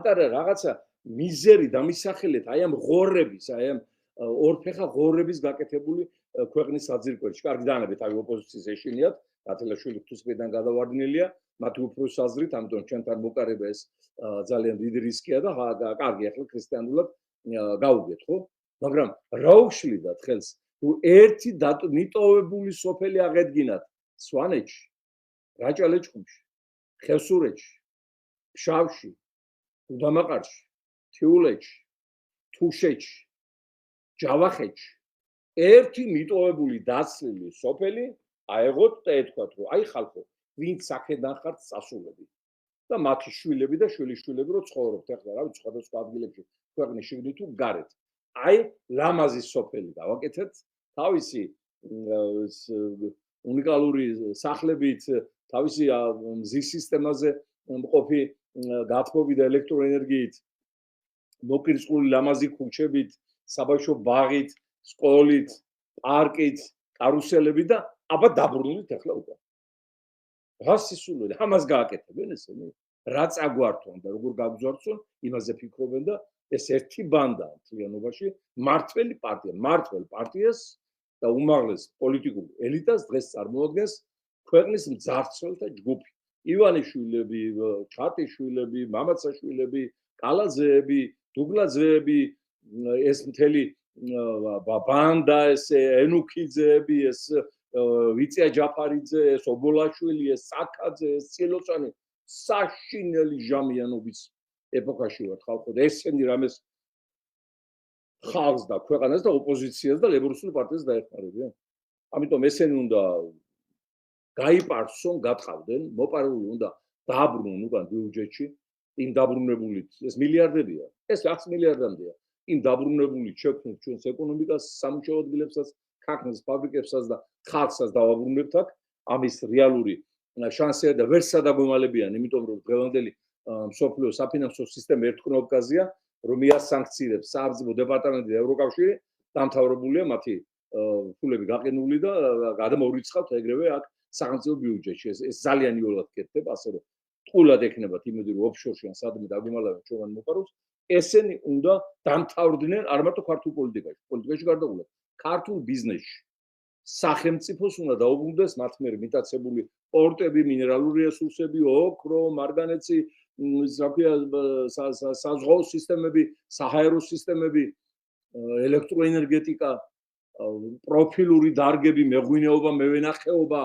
პატარა რაღაცა მიზერი დამისახელეთ აი ამ ღორების, აი ამ ორფეხა ღორების გაკეთებული ქვეყნის საძირკველში. კარგი დაანებეთ, აი ოპოზიციის ეშინიათ, გათელაშვილი ღვთისმეტყველთან გადავარდნილია, მათი უფროს აზრით, ამიტომ ჩვენთან მოკარება ეს ძალიან დიდი რისკია და კარგი, ახლა ქრისტიანულად გავუგეთ, ხო? მაგრამ რა უშლიდათ ხელს, თუ ერთი მიტოვებული სოფელი აღედგინათ სვანეთში, რაჭა-ლეჩხუმში, ხევსურეთში, ფშავში, გუდამაყარში, თიულეთში, თუშეთში, ჯავახეთში, ერთი მიტოვებული დაცლილი სოფელი აეღოთ და ეთქვათ, რომ აი ხალხო, ვინც აქედან ხართ წასულები და მათი შვილები და შვილიშვილები რო ცხოვრობთ ახლა რა ვიცი სხვადასხვა ადგილებში ქვეყნის შიგნით თუ გარეთ. აი ლამაზი სოფელი გავაკეთეთ, თავისი უნიკალური სახლებით, თავისი მზის სისტემაზე მყოფი გათბობი და ელექტროენერგიით, მოკირწყლული ლამაზი ქუჩებით, საბავშვო ბაღით, სკოლით, პარკით, კარუსელებით და აბა დაბრუნდით ახლა უკვე. რა სისულელი, ამას გააკეთებენ ესენი? რა წაგვართონ და როგორ გაგზავნონ, იმაზე ფიქრობენ და ეს ერთი ბანდაა მთლიანობაში, მართველი პარტია, მართველ პარტიას და უმაღლეს პოლიტიკურ ელიტას დღეს წარმოადგენს ქვეყნის მძარცველთა ჯგუფი. ივანიშვილები, ჩატიშვილები, მამაცაშვილები, კალაძეები, დუგლაძეები, ეს მთელი ბანდა, ეს ენუქიძეები, ეს ვიწია ჯაფარიძე, ეს ობოლაშვილი, ეს საკაძე, ეს ცილოსანი, საშინელი ჟამიანობის ეპოქაში ვართ ხალხო და ესენი რამეს ხალხს და ქვეყანას და ოპოზიციას და ლეიბორისტულ პარტიას დაეხმარებიან. ამიტომ ესენი უნდა გაიპარსონ, გათხავდნენ, მოპარული უნდა დააბრუნონ უკან ბიუჯეტში, იმ დაბრუნებულით, ეს მილიარდებია, ეს 100 მილიარდამდეა. იმ დაბრუნებულით შევქმნით ჩვენს ეკონომიკას, სამუშაო ადგილებსაც, ქარხნას, ფაბრიკებსაც და ხალხსაც დავაბრუნებთ აქ. ამის რეალური შანსია და ვერ სადაგომალებიან, იმიტომ რომ დღევანდელი მსოფლიო საფინანსო სისტემა ერთ კნოპკაზეა, რომ მიასანქცირებს სააბზიბო დეპარტამენტი და ევროკავშირი, დამთავრებულია მათი ფულები გაყინული და გადამოვრიცხავთ ეგრევე აქ სახელმწიფო ბიუჯეტში. ეს ძალიან იოლად კეთდება, ასე რომ ტყუილად ექნებათ იმედი, რომ ოფშორში ან სადმე დაგემალავენ ჩვენან მოპარულს. ესენი უნდა დამთავრდნენ არ მარტო ქართულ პოლიტიკაში გარდაუვალ, ქართულ ბიზნესში. სახელმწიფოს უნდა დაუბრუნდეს მათ მიერ მიტაცებული პორტები, მინერალური რესურსები, ოქრო, მარგანეცი, საზღვაო სისტემები, საჰაერო სისტემები, ელექტროენერგეტიკა, პროფილური დარგები, მეღვინეობა, მევენახეობა.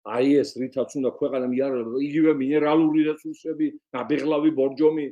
აი ეს რითაც უნდა ქვეყანა მიარება, იგივე მინერალური რესურსები, ნაბეღლავი, ბორჯომი,